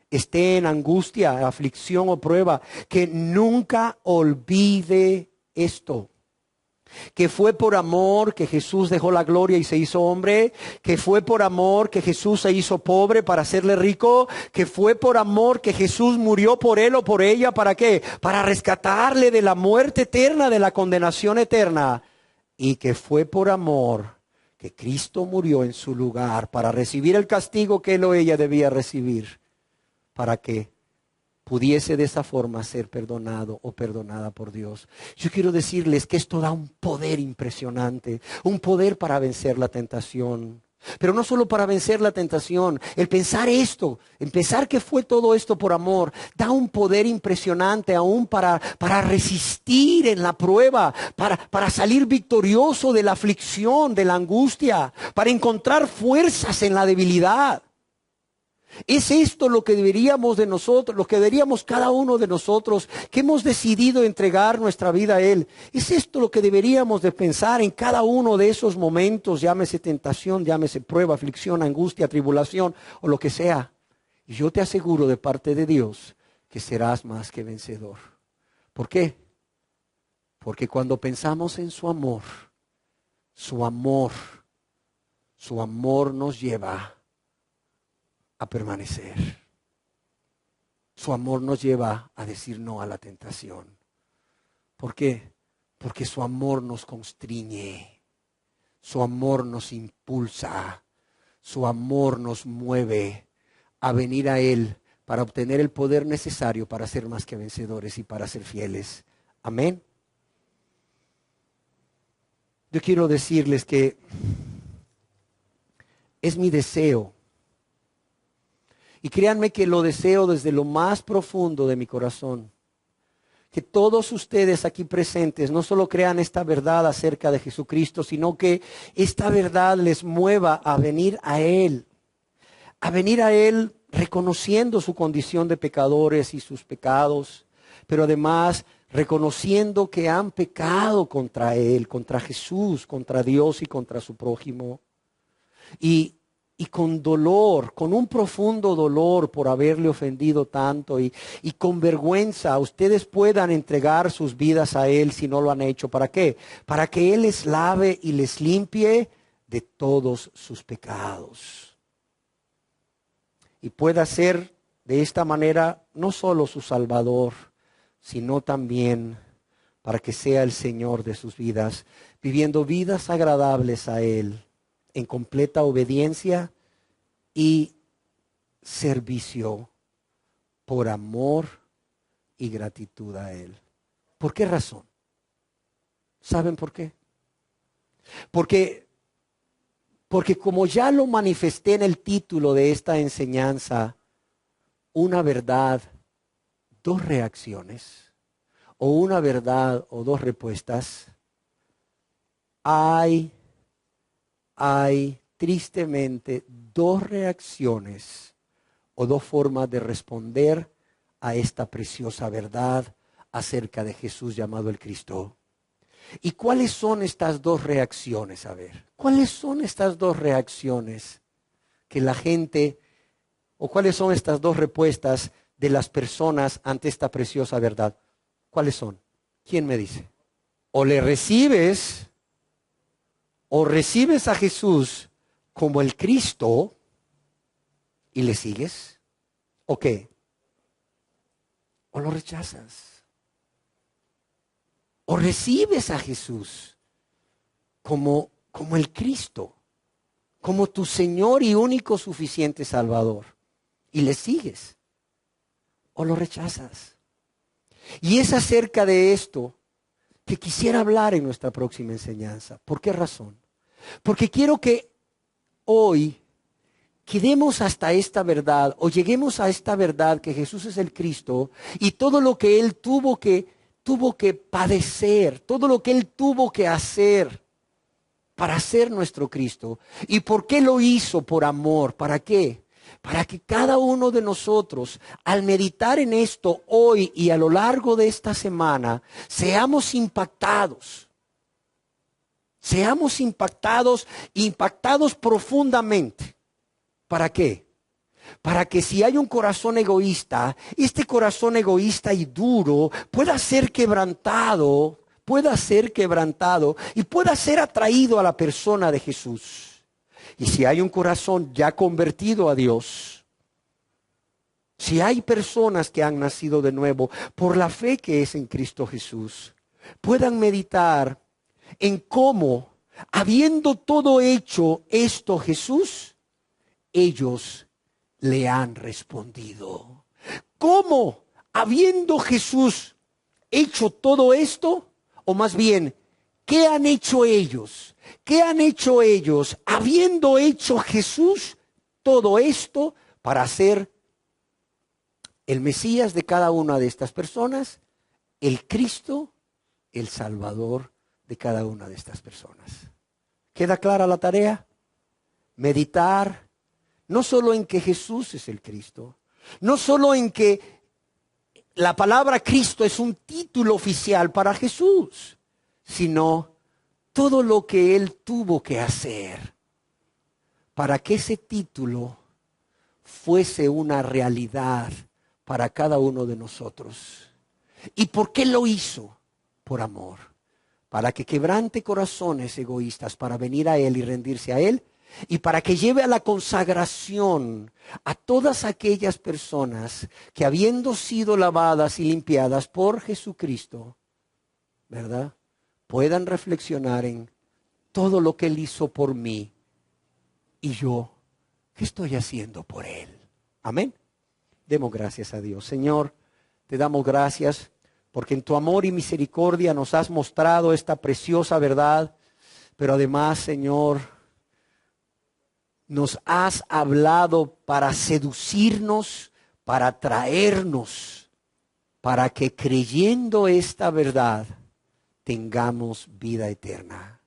esté en angustia, aflicción o prueba, que nunca olvide esto. Que fue por amor que Jesús dejó la gloria y se hizo hombre, que fue por amor que Jesús se hizo pobre para hacerle rico, que fue por amor que Jesús murió por él o por ella, ¿para qué? Para rescatarle de la muerte eterna, de la condenación eterna, y que fue por amor que Cristo murió en su lugar para recibir el castigo que él o ella debía recibir, para que pudiese de esa forma ser perdonado o perdonada por Dios. Yo quiero decirles que esto da un poder impresionante, un poder para vencer la tentación. Pero no solo para vencer la tentación, el pensar esto, el pensar que fue todo esto por amor, da un poder impresionante aún para resistir en la prueba, para salir victorioso de la aflicción, de la angustia, para encontrar fuerzas en la debilidad. ¿Es esto lo que deberíamos de nosotros, lo que deberíamos cada uno de nosotros que hemos decidido entregar nuestra vida a Él? ¿Es esto lo que deberíamos de pensar en cada uno de esos momentos, llámese tentación, llámese prueba, aflicción, angustia, tribulación o lo que sea? Y yo te aseguro de parte de Dios que serás más que vencedor. ¿Por qué? Porque cuando pensamos en su amor nos lleva a permanecer. Su amor nos lleva a decir no a la tentación. ¿Por qué? Porque su amor nos constriñe, su amor nos impulsa, su amor nos mueve a venir a Él para obtener el poder necesario para ser más que vencedores y para ser fieles. Amén. Yo quiero decirles que es mi deseo. Y créanme que lo deseo desde lo más profundo de mi corazón. Que todos ustedes aquí presentes no solo crean esta verdad acerca de Jesucristo, sino que esta verdad les mueva a venir a Él. A venir a Él reconociendo su condición de pecadores y sus pecados, pero además reconociendo que han pecado contra Él, contra Jesús, contra Dios y contra su prójimo. Y con dolor, con un profundo dolor por haberle ofendido tanto y con vergüenza, ustedes puedan entregar sus vidas a Él si no lo han hecho. ¿Para qué? Para que Él les lave y les limpie de todos sus pecados. Y pueda ser de esta manera no solo su Salvador, sino también para que sea el Señor de sus vidas, viviendo vidas agradables a Él, en completa obediencia y servicio por amor y gratitud a Él. ¿Por qué razón? ¿Saben por qué? Porque como ya lo manifesté en el título de esta enseñanza, una verdad, dos reacciones, o una verdad o dos respuestas, hay tristemente dos reacciones o dos formas de responder a esta preciosa verdad acerca de Jesús llamado el Cristo. ¿Y cuáles son estas dos reacciones? A ver, ¿cuáles son estas dos reacciones que la gente, o cuáles son estas dos respuestas de las personas ante esta preciosa verdad? ¿Cuáles son? ¿Quién me dice? O le recibes, o recibes a Jesús como el Cristo y le sigues, ¿o qué? O lo rechazas. O recibes a Jesús como el Cristo, como tu Señor y único suficiente Salvador, y le sigues, o lo rechazas. Y es acerca de esto que quisiera hablar en nuestra próxima enseñanza. ¿Por qué razón? Porque quiero que hoy quedemos hasta esta verdad, o lleguemos a esta verdad que Jesús es el Cristo, y todo lo que Él tuvo que padecer, todo lo que Él tuvo que hacer para ser nuestro Cristo. ¿Y por qué lo hizo? Por amor. ¿Para qué? Para que cada uno de nosotros, al meditar en esto hoy y a lo largo de esta semana, seamos impactados. Seamos impactados profundamente. ¿Para qué? Para que si hay un corazón egoísta, este corazón egoísta y duro pueda ser quebrantado y pueda ser atraído a la persona de Jesús. Y si hay un corazón ya convertido a Dios, si hay personas que han nacido de nuevo por la fe que es en Cristo Jesús, puedan meditar en cómo, habiendo todo hecho esto Jesús, ellos le han respondido. ¿Cómo? Habiendo Jesús hecho todo esto, o más bien, ¿qué han hecho ellos? ¿Qué han hecho ellos habiendo hecho Jesús todo esto para ser el Mesías de cada una de estas personas, el Cristo, el Salvador de cada una de estas personas? ¿Queda clara la tarea? Meditar no solo en que Jesús es el Cristo, no solo en que la palabra Cristo es un título oficial para Jesús, sino todo lo que Él tuvo que hacer para que ese título fuese una realidad para cada uno de nosotros. ¿Y por qué lo hizo? Por amor, para que quebrante corazones egoístas para venir a Él y rendirse a Él, y para que lleve a la consagración a todas aquellas personas que, habiendo sido lavadas y limpiadas por Jesucristo, ¿verdad?, puedan reflexionar en todo lo que Él hizo por mí y yo, ¿qué estoy haciendo por Él? Amén. Demos gracias a Dios. Señor, te damos gracias porque en tu amor y misericordia nos has mostrado esta preciosa verdad, pero además, Señor, nos has hablado para seducirnos, para atraernos, para que creyendo esta verdad tengamos vida eterna.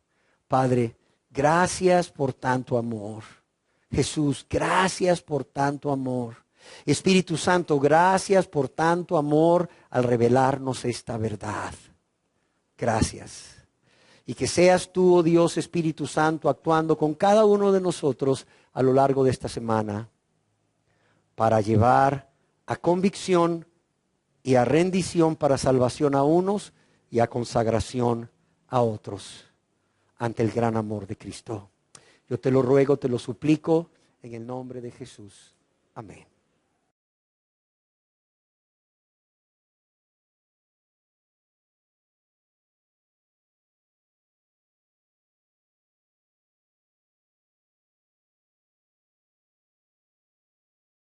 Padre, gracias por tanto amor. Jesús, gracias por tanto amor. Espíritu Santo, gracias por tanto amor al revelarnos esta verdad. Gracias. Y que seas tú, oh Dios Espíritu Santo, actuando con cada uno de nosotros a lo largo de esta semana para llevar a convicción y a rendición para salvación a unos y a consagración a otros ante el gran amor de Cristo. Yo te lo ruego, te lo suplico en el nombre de Jesús. Amén.